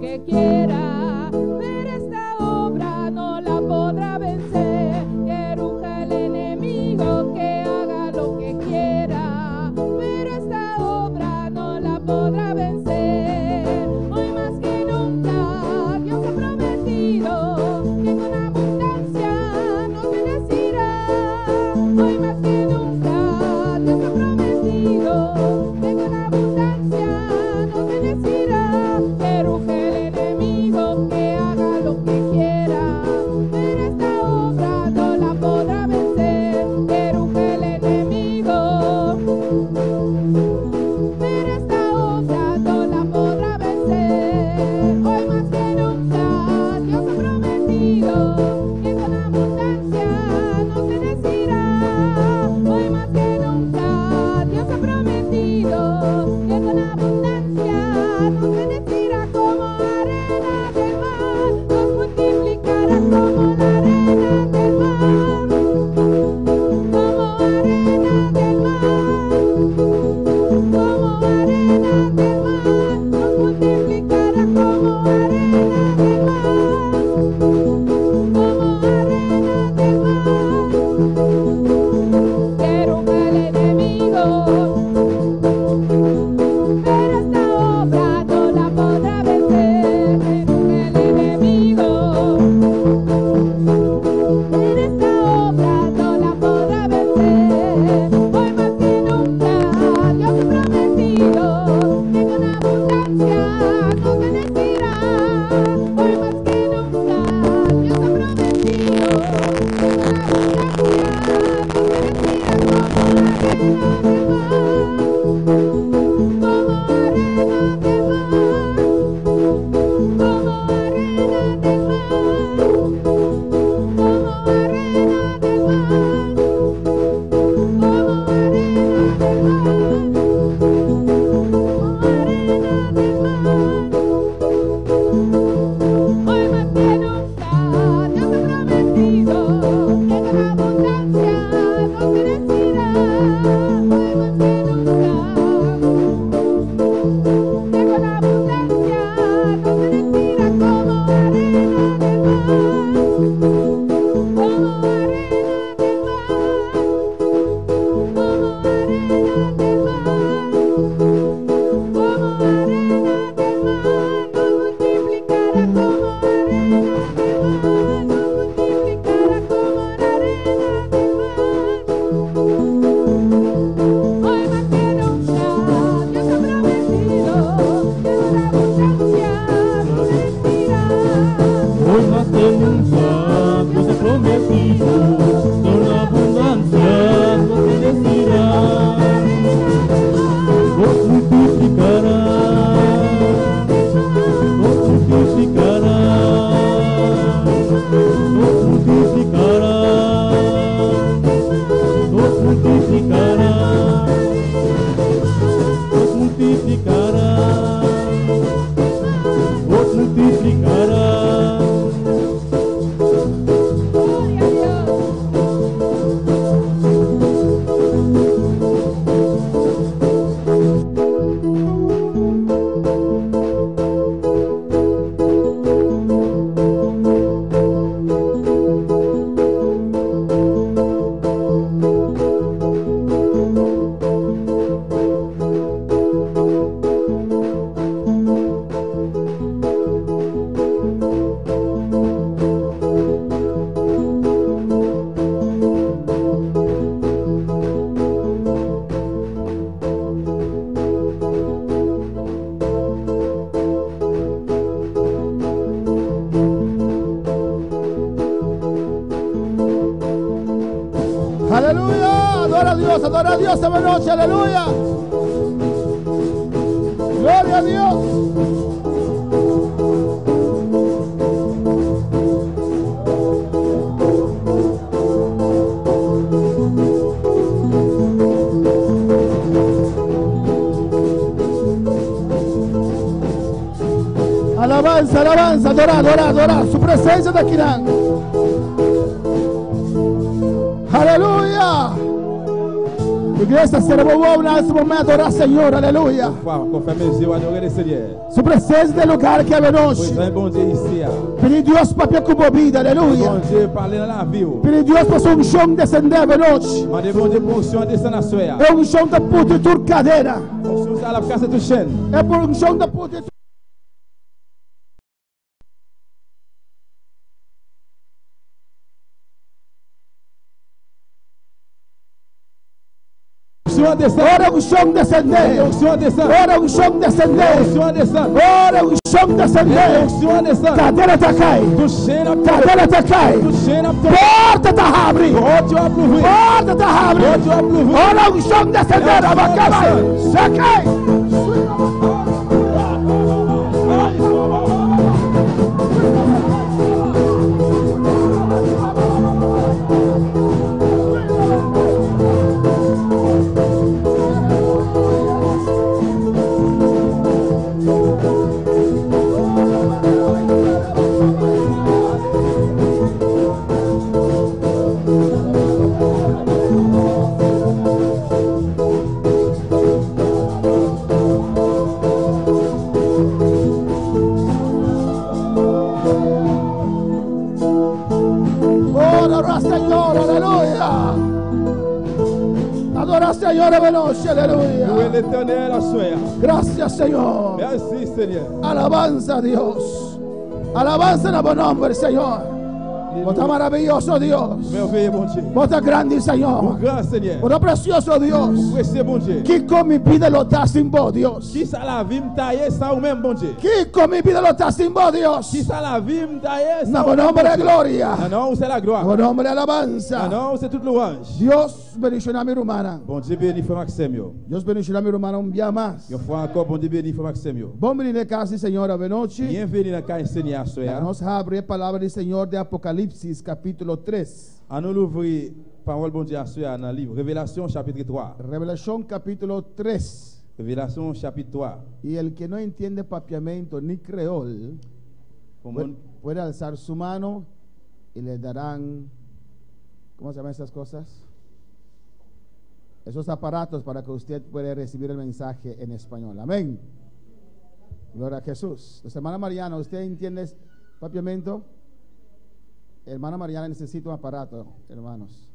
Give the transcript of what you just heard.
que quiera, pero esta obra no la podrá vencer. Que ruja el enemigo, que haga lo que quiera, pero esta obra no la podrá vencer. Hoy más que nunca Dios ha prometido que con abundancia nos bendecirá. Hoy más que nunca Dios ha prometido que con abundancia nos bendecirá. Que ruge el enemigo, que haga lo que quiera, pero esta obra no la podrá vencer. Que ruge el enemigo, pero esta obra no la podrá vencer. Hoy más que nunca Dios ha prometido que con abundancia nos bendecirá. Hoy más que nunca Dios ha prometido que con abundancia nos bendecirá. Como arena del mar, nos multiplicará como la arena del mar. Como arena del mar, como arena del mar, nos multiplicará como arena del mar. Como arena del mar, que ruja el enemigo, pero esta obra no la podrá vencer. Que ruja el enemigo, pero esta obra no la podrá vencer. Hoy más que nunca Dios ha prometido que con abundancia nos bendecirá. Hoy más que nunca Dios ha prometido que con abundancia nos bendecirá. Como arena del mar, como arena del mar, como arena del mar, como arena del mar, como arena del mar. Hoy más que nunca Dios ha prometido que con abundancia nos bendecirá. Hoy más que nunca que con abundancia nos bendecirá. Como arena del mar, como arena del mar, como arena del mar, como arena del mar, nos multiplicará. Como arena del mar, nos multiplicará como la arena del mar. Hoy más que nunca Dios ha prometido que con abundancia nos bendecirá. Hoy más que nunca Dios ha prometido, con abundancia nos bendecirá. Nos multiplicará, nos multiplicará, nos multiplicará, nos multiplicará, nos multiplicará, nos multiplicará. Gloria a Dios. Aleluya, adora a Dios esta noche, aleluya. Gloria a Dios. Alabanza, alabanza, adora, su presencia de aquí. Aleluya. Iglesia, se revolvió en este momento, ahora Señor, aleluya. Qu'on fait mes yeux adorer le Seigneur. Su presencia del lugar que venimos. Pues un bon Dieu ici. Pedir Dios para que como vida, aleluya. Bon Dieu parler dans la vie. Pedir Dios para su unción descender venimos. Mandez bon Dieu pour onction descendre à soya. Es unción de puta tu cadena. Onction ça la casse toute chaîne. Es por unción de puta tu Onction descend. Ora unción descender. Onction descend. Ora unción descender. Onction descend. Ora unción descender. Onction descend. Cadena te cae. Toute chaîne a Cadena te cae. toute chaîne a Porta te abre. Porte a plouvri. Porta te abre. Porte a plouvri. Ora unción descender. Abacaba. Se cae. Adora Señor, aleluya. Adora Señor, aleluya, aleluya. Louez l'Éternel à soya. Gracias Señor. Merci Seigneur. Alabanza a Dios. Alabanza en el buen nombre, Señor. Vos estás maravilloso, Dios. Merveilleux bon Dieu. Vos estás grande, Mon Señor. grand Seigneur. Vos estás precioso, Dios. Précieux bon Dieu. ¿Quién con mi vida lo está sin vos, Dios? Qui ça la vie m'taille ça ou même bon Dieu. ¿Quién con mi vida lo está sin vos, Dios? Qui ça la vie m'taille En ça. el buen nombre de gloria. Non, non, c'est la En gloire. el buen nombre de Non, alabanza. non, c'est toute louange. Dios bendicionar a mi hermana. Bon Dieu béni frère Maxime yo. Dios bendicionar a mi hermana un día más. Une fois encore, bon Dieu béni frère Maxime yo. Vamos a venir de casa, Señor, a noche. Bienvenue dans le Seigneur à soya. Vamos a abrir palabra del Señor de Apocalipsis, capítulo 3. À nous l'ouvrir parole bon Dieu à soya dans le livre Révélation chapitre 3. Revelación, capítulo 3. Révélation chapitre 3. Y el que no entiende papiamento ni creol Pour puede, mon- puede alzar su mano y le darán, ¿cómo se llaman esas cosas? Esos aparatos para que usted pueda recibir el mensaje en español. Amén. Gloria a Jesús. Entonces, hermana Mariana, ¿usted entiende papiamento? Hermana Mariana necesita un aparato, hermanos.